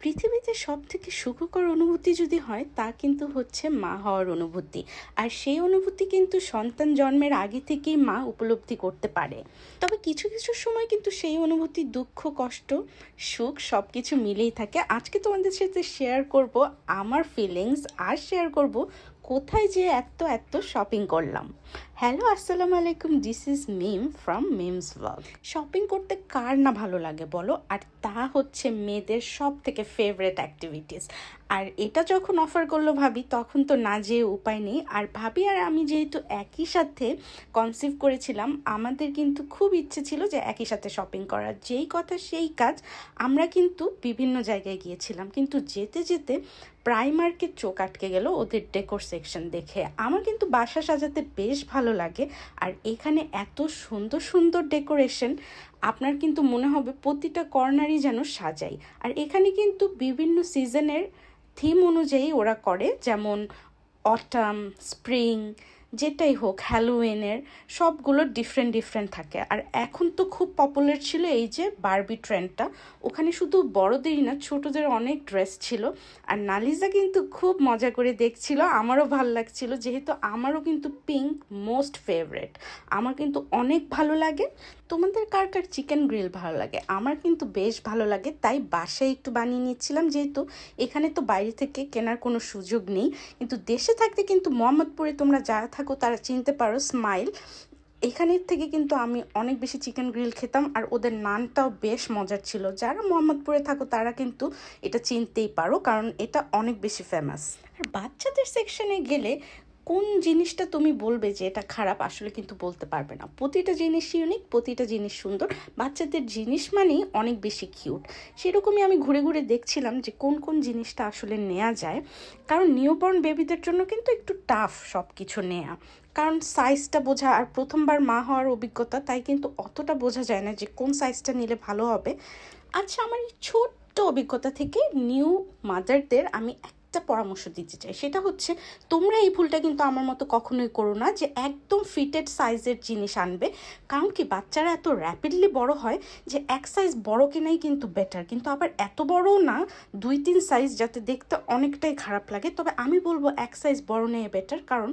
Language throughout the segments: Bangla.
পৃথিবীতে সবথেকে সুখকর অনুভূতি যদি হয় তা কিন্তু হচ্ছে মা হওয়ার অনুভূতি। আর সেই অনুভূতি কিন্তু সন্তান জন্মের আগে থেকেই মা উপলব্ধি করতে পারে। তবে কিছু কিছু সময় কিন্তু সেই অনুভূতি দুঃখ, কষ্ট, সুখ সব কিছু মিলেই থাকে। আজকে তোমাদের সাথে শেয়ার করব আমার ফিলিংস, আর শেয়ার করব কোথায় যে এত এত শপিং করলাম। হ্যালো, আসসালামু আলাইকুম, this is Mim from Mim's blog. Shopping করতে কার না ভালো লাগে বলো, আর তা হচ্ছে মেয়েদের সব থেকে ফেভারেট অ্যাক্টিভিটিস। আর এটা যখন অফার করলো ভাবি, তখন তো না যেয়ে উপায় নেই। আর ভাবি আর আমি যেহেতু একই সাথে কনসিভ করেছিলাম, আমাদের কিন্তু খুব ইচ্ছে ছিল যে একই সাথে শপিং করার। যেই কথা সেই কাজ, আমরা কিন্তু বিভিন্ন জায়গায় গিয়েছিলাম, কিন্তু যেতে যেতে প্রাইমার্কে চোখ আটকে গেল ওদের ডেকোর সেকশন দেখে। আমার কিন্তু বাসা সাজাতে বেশ ভালো লাগে, আর এখানে এত সুন্দর সুন্দর ডেকোরেশন, আপনার কিন্তু মনে হবে প্রতিটা কর্নারই যেন সাজাই। আর এখানে কিন্তু বিভিন্ন সিজনের থিম অনুযায়ী ওরা করে, যেমন অটাম, স্প্রিং, যেটাই হোক, হ্যালোউইনের সবগুলো ডিফারেন্ট ডিফারেন্ট থাকে। আর এখন তো খুব পপুলার ছিল এই যে বারবি ট্রেন্ডটা। ওখানে শুধু বড়দেরই না, ছোটদের অনেক ড্রেস ছিল। আর নালিজা কিন্তু খুব মজা করে দেখছিল, আমারও ভালো লাগছিল, যেহেতু আমারও কিন্তু পিঙ্ক মোস্ট ফেভারেট। আমার কিন্তু অনেক ভালো লাগে। তোমাদের কার কার চিকেন গ্রিল ভালো লাগে? আমার কিন্তু বেশ ভালো লাগে, তাই বাসায় একটু বানিয়ে নিচ্ছিলাম, যেহেতু এখানে তো বাইরে থেকে কেনার কোনো সুযোগ নেই। কিন্তু দেশে থাকতে কিন্তু মোহাম্মদপুরে তোমরা যারা থাকো তারা চিনতে পারো স্মাইল, এখানের থেকে কিন্তু আমি অনেক বেশি চিকেন গ্রিল খেতাম। আর ওদের নানটাও বেশ মজার ছিল। যারা মোহাম্মদপুরে থাকো তারা কিন্তু এটা চিনতেই পারো, কারণ এটা অনেক বেশি ফেমাস। আর বাচ্চাদের সেকশনে গেলে কোন জিনিসটা তুমি বলবে যে এটা খারাপ, আসলে কিন্তু বলতে পারবে না। প্রতিটা জিনিস ইউনিক, প্রতিটা জিনিস সুন্দর। বাচ্চাদের জিনিস মানেই অনেক বেশি কিউট। সেরকমই আমি ঘুরে ঘুরে দেখছিলাম যে কোন কোন জিনিসটা আসলে নেওয়া যায়, কারণ নিউবর্ন বেবিদের জন্য কিন্তু একটু টাফ সব কিছু নেওয়া, কারণ সাইজটা বোঝা, আর প্রথমবার মা হওয়ার অভিজ্ঞতা, তাই কিন্তু অতটা বোঝা যায় না যে কোন সাইজটা নিলে ভালো হবে। আচ্ছা, আমার এই ছোট্ট অভিজ্ঞতা থেকে নিউ মাদারদের আমি একটা পরামর্শ দিতে চাই, সেটা হচ্ছে তোমরা এই ভুলটা কিন্তু আমার মতো কখনোই করো না যে একদম ফিটেড সাইজের জিনিস আনবে। কারণ কি, বাচ্চারা এত র্যাপিডলি বড় হয় যে এক সাইজ বড় কেনাই কিন্তু বেটার, কিন্তু আবার এত বড়ও না, 2-3 সাইজ, যাতে দেখতে অনেকটাই খারাপ লাগে। তবে আমি বলবো এক সাইজ বড় নেই বেটার, কারণ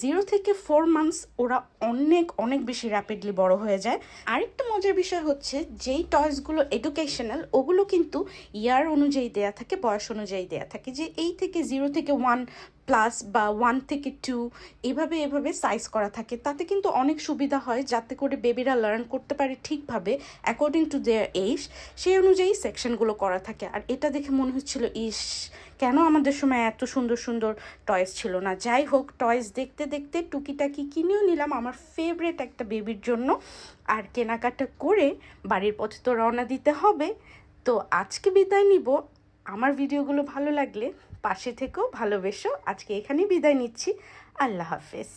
0 থেকে 4 মান্থস ওরা অনেক অনেক বেশি র্যাপিডলি বড় হয়ে যায়। আরেকটা মজার বিষয় হচ্ছে, যেই টয়েসগুলো এডুকেশনাল, ওগুলো কিন্তু ইয়ার অনুযায়ী দেয়া থাকে, বয়স অনুযায়ী দেয়া থাকে, যে এই থেকে 0 থেকে 1 প্লাস বা 1 থেকে 2 এভাবে এভাবে সাইজ করা থাকে। তাতে কিন্তু অনেক সুবিধা হয়, যাতে করে বেবিরা লার্ন করতে পারে ঠিকভাবে অ্যাকর্ডিং টু দেয়ার এজ, সেই অনুযায়ী সেকশনগুলো করা থাকে। আর এটা দেখে মনে হচ্ছিল, ইস, কেন আমাদের সময় এত সুন্দর সুন্দর টয়েস ছিল না। যাই হোক, টয়েস দেখতে দেখতে টুকিটাকি কিনেও নিলাম আমার ফেভারেট একটা বেবির জন্য। আর কেনাকাটা করে বাড়ির পথে তো রওনা দিতে হবে। তো আজকে বিদায় নিব। আমার ভিডিওগুলো ভালো লাগলে পাশে থেকেও ভালোবেসো। আজকে এখানেই বিদায় নিচ্ছি। আল্লাহ হাফেজ।